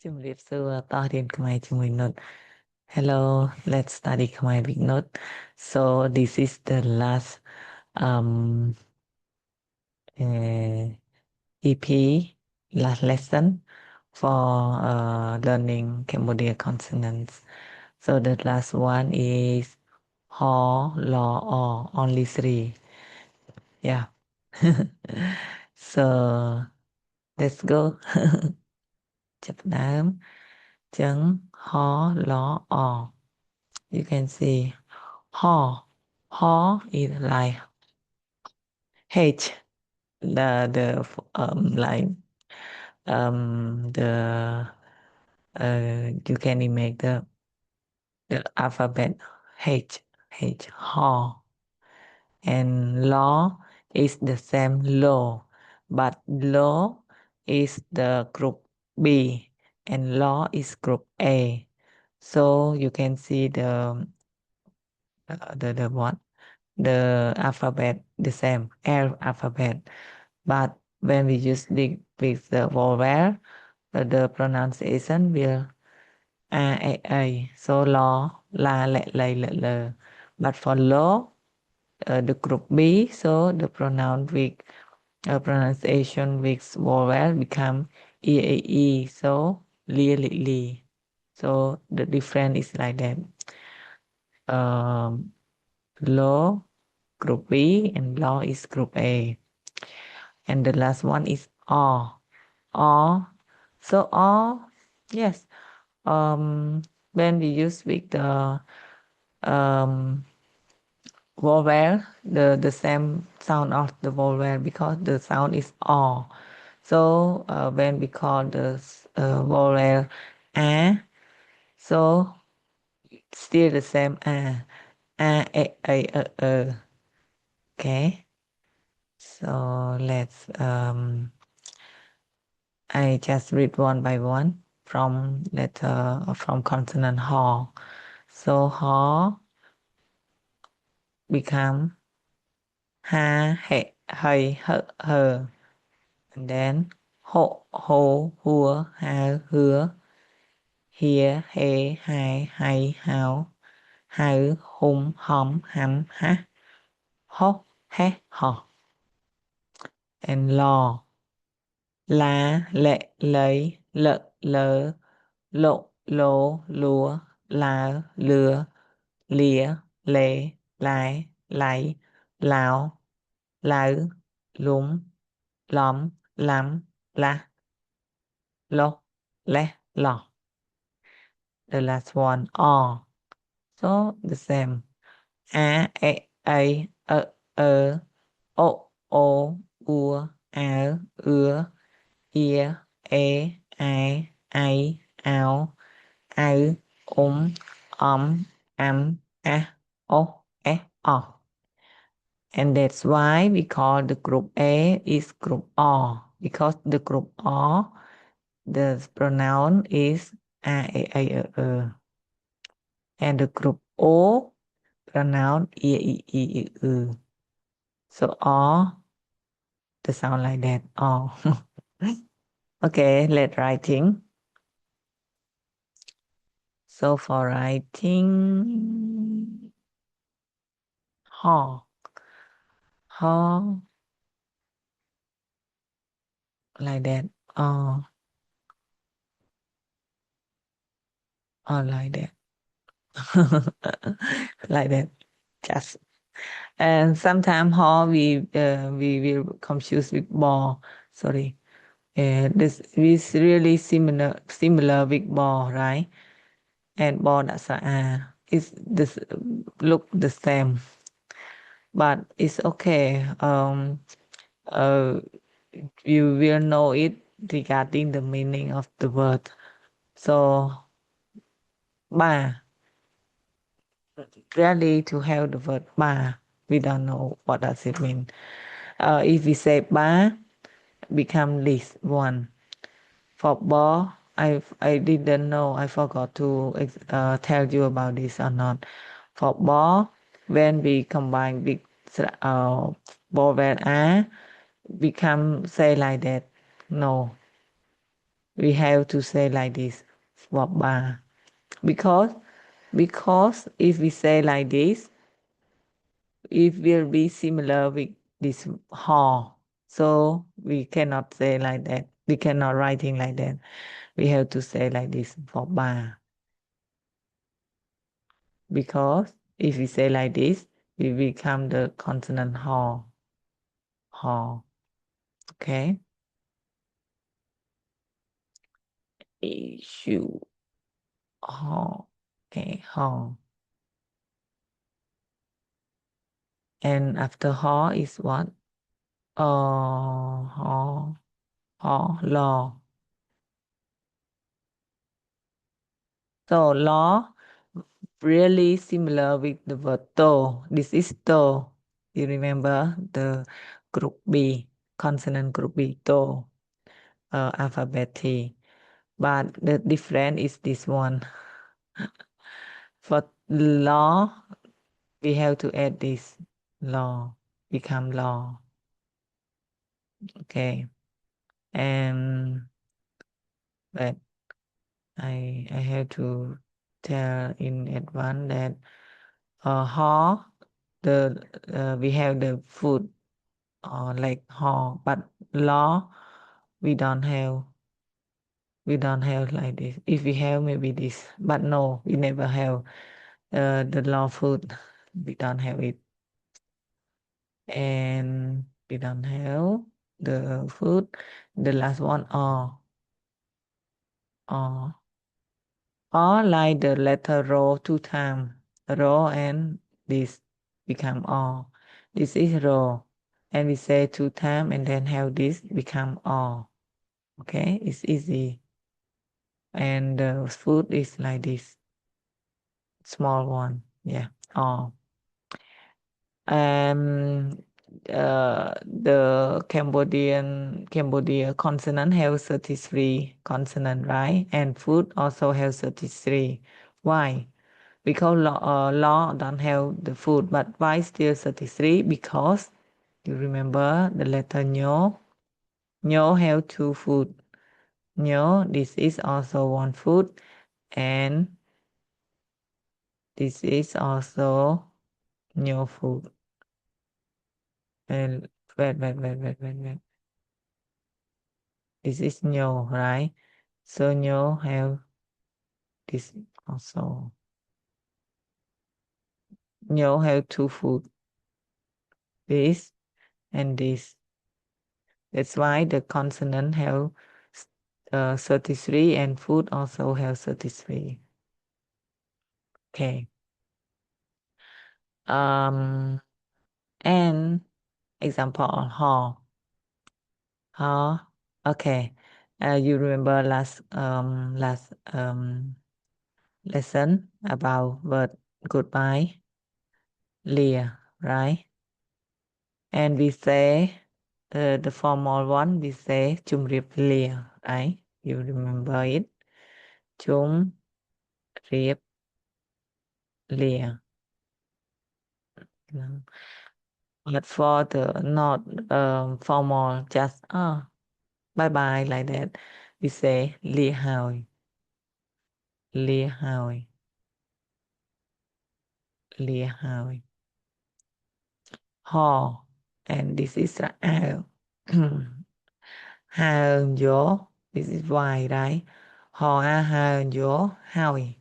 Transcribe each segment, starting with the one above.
ជំរាបសួរតោះរៀនខ្មែរជាមួយនុត Hello, let's study Khmer with Nut. So this is the last um EP, last lesson for learning Cambodia consonants. So the last one is Ho, Lo, O, only three. Yeah. So let's go. ចាប់ផ្ដើមចឹង Ho, Lo, O. You can see Ho. Ho is like H. The like the you can make the alphabet H. Ho. And Law is the same Law, but Law is the group B and Law is group A. So you can see the what? The alphabet the same L alphabet, but when we use with the vowel, the pronunciation will a. So lo, la, le, lay, le. But for lo, the group B, so the pronunciation with vowel become e. So li. So the difference is like that. Lo group B and lo is group A. And the last one is or. So or, yes, when we use with the vowel, the same sound of the vowel, because the sound is or. So when we call the vowel a, so still the same a. Okay. So let's I just read one by one from letter from consonant H. So H become ha, he, hey, her. And then ho, hua, ha, hứa, here, he, hai, hay, hao, hao, hum, hom, ham, ha, ho, he, ho. And lo, la, lệ, lấy, lợ, lờ, lộ, lố, lúa, la, lừa, lìa, lệ, lại, lấy, lão, lỡ, lúng, lõm, lắm, la, lo, le, lo. The last one, o. So the same. A, a, o, ua, ưa, ia, ai, ao, am, o, o. And that's why we call the group A is group O, because the group O, the pronoun is a. And the group O, pronoun i. So O, the sound like that, O. Okay, let's writing. So for writing, ho, like that, like that. Like that, just. And sometimes we will confuse with ball. Sorry, this is really similar with ball, right? And ball that's is this look the same, but it's okay. You will know it regarding the meaning of the word. So ba, really to have the word ba, we don't know what does it mean. If we say ba, become list one. For ball, I didn't know. I forgot to tell you about this or not. For ball, when we combine with vowel a, become say like that. No. we have to say like this for bar because if we say like this, it will be similar with this hall. So we cannot say like that. We cannot writing like that. We have to say like this for bar. Because if we say like this, we become the consonant hall. Hall. Okay. Issue. Hall. Okay. Hall. And after hall is what? Hall. Hall. Law. So law really similar with the word to. This is to. You remember the group B, consonant group B, to, alphabet T. But the difference is this one. For law, we have to add this law, become law. Okay. And but I have to tell in advance that hall, we have the food like hall, but law we don't have like this. If we have maybe this, but no, we never have the law food. We don't have it. And we don't have the food. The last one or like the letter row 2 times. Row and this become or. This is row. And we say 2 times and then have this become or. Okay, it's easy. And the food is like this. Small one. Yeah. Or. The Cambodia consonant have 33 consonant, right? And food also have 33. Why? Because law don't have the food, but why still 33? Because you remember the letter Nyo. Nyo have 2 food. Nyo, this is also 1 food, and this is also Nyo food. And wait. This is Nyo, right? So Nyo have this also. Nyo have 2 food. This and this. That's why the consonant have 33 and food also have 33. Okay. And example on hall. Hall. Okay. You remember last lesson about word goodbye, Leah, right? And we say the formal one, we say chum riep lia, right? You remember it? Chum riep lia. But for the not formal, just bye bye like that, we say lia hoi, lia hoi, lia hoi. Ho, and this is the owl. Hơn gió, this is why, right? Hò a hơn gió, hoi,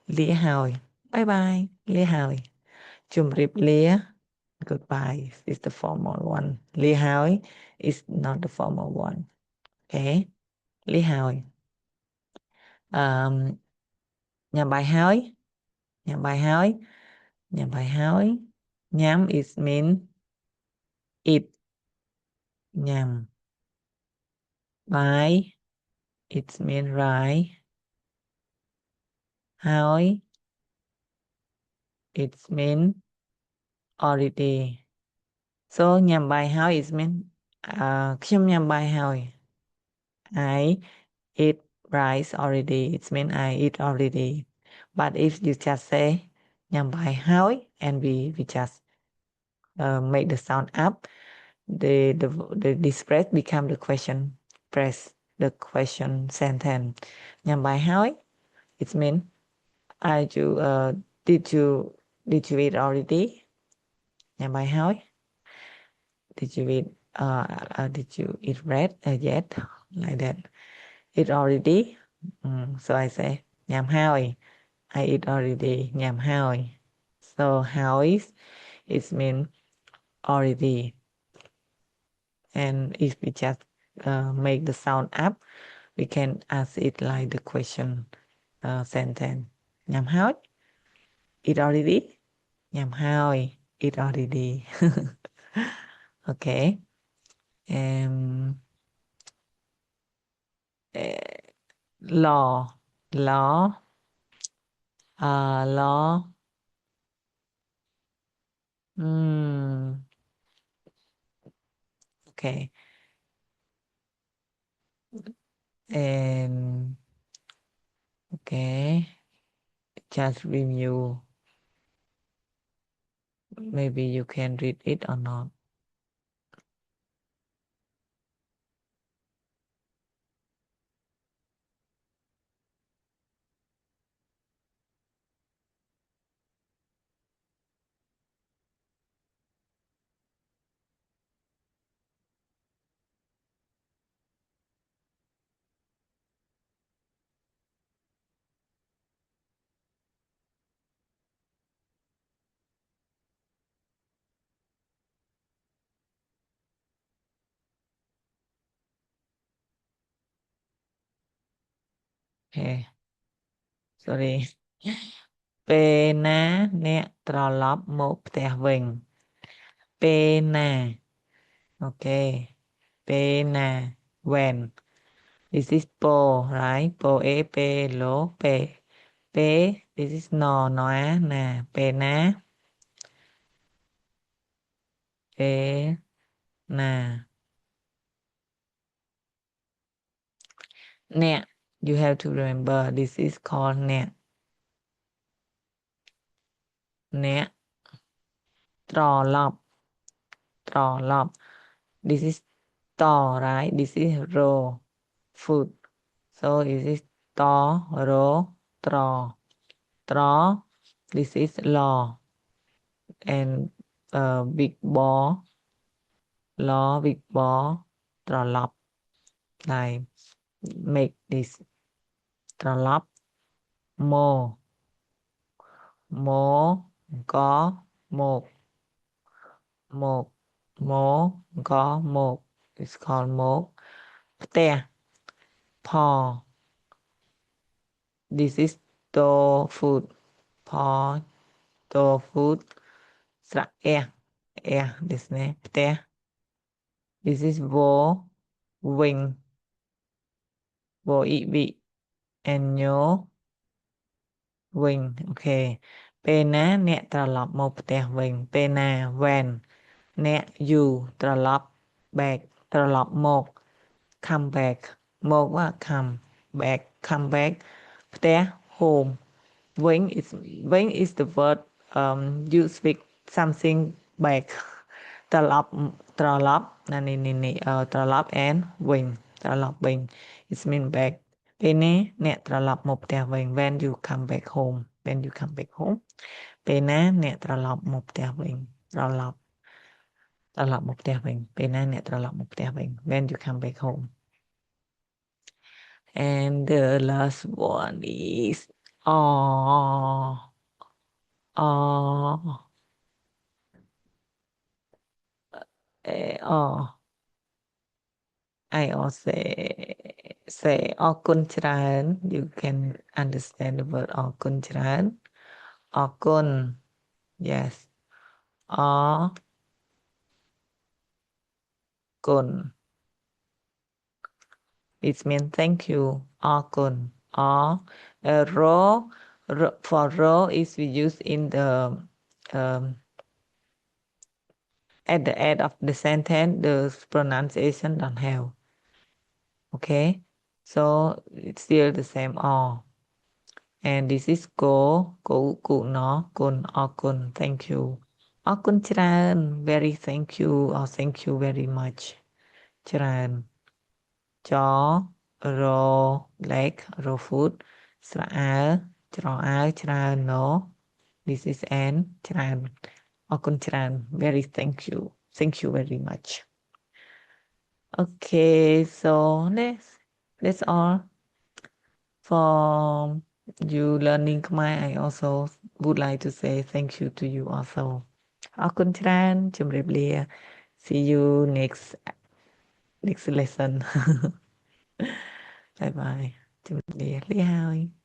lia hoi. Bye bye, lia hoi. Chum rip lia, goodbye is the formal one. Lia hoi is not the formal one. Okay, lia hoi. Nhà bài hói, nhà bài hói, nhà bài hói. Nhắm is mean eat. Nhằm. Bài, it mean right. Hói, it mean already. So nhằm bài hói is meanខ្ញុំញ៉ាំបាយហើយ I eat rice already. It means I eat already. But if you just say ញ៉ាំបាយហើយ and we just make the sound up, the this phrase become the question phrase. the question sentence ញ៉ាំបាយហើយ it means are you did you eat already ញ៉ាំបាយហើយ did you eat did you eat bread yet like that eat already so I say ញ៉ាំហើយ I eat already ញ៉ាំហើយ so how is it mean already and if we just make the sound up we can ask it like the question sentence ញ៉ាំហើយ eat already ញ៉ាំហើយ eat already okay um law law law okay and okay just review maybe you can read it or not okay sorry ពេលណាអ្នកត្រឡប់មកផ្ទះវិញពេលណា okay ពេលណា when this is ពោ right ពោ a ពេលលោពេលពេល this is ណណអាណាពេលណាពេលណាអ្នក you have to remember this is called អ្នកត្រឡប់ត្រឡប់ this is ត right this is រ food so this is តរត្រត្រ this is ឡ and big ball ឡ big ball ត្រឡប់ like make this ត្រឡប់មកមកកមកមកមកកមក it's called មកផ្ទះផ this is ត food ផត food ស្រៈthis នេះផ្ទះ this is វវិញវអ៊ីវិ and ញវិញអូខេពេលណាអ្នកត្រឡប់មកផ្ទះវិញពេលណា when អ្នក you ត្រឡប់ back ត្រឡប់មក come back មកว่า come back ផ្ទះ home when is the word you speak something back ត្រឡប់ណានេះត្រឡប់ and វិញត្រឡប់វិញ it mean back ពេលនេះអ្នកត្រឡប់មកផ្ទះវិញ when you come back home ពេលណាអ្នកត្រឡប់មកផ្ទះវិញត្រឡប់មកផ្ទះវិញពេលណាអ្នកត្រឡប់មកផ្ទះវិញ when you come back home and the last one is oh oh oh I also say អរគុណច្រើន you can understand the word អរគុណច្រើនអរគុណ yes អរគុណ it means thank you អរគុណអrow for row is we use in the um, at the end of the sentence the pronunciation don't have okay so it's still the same all and this is go គុណគុណអរគុណ thank you អរគុណច្រើន very thank you or thank you very much ច្រើនច raw leg raw food ស្រអើច្រអើច្រើន no this is an ច្រើនអរគុណច្រើន very thank you very much okay so that's all for you learning Khmer I also would like to say thank you to you also អរគុណច្រើនជម្រាបលា see you next lesson bye bye ជម្រាបលាលាហើយ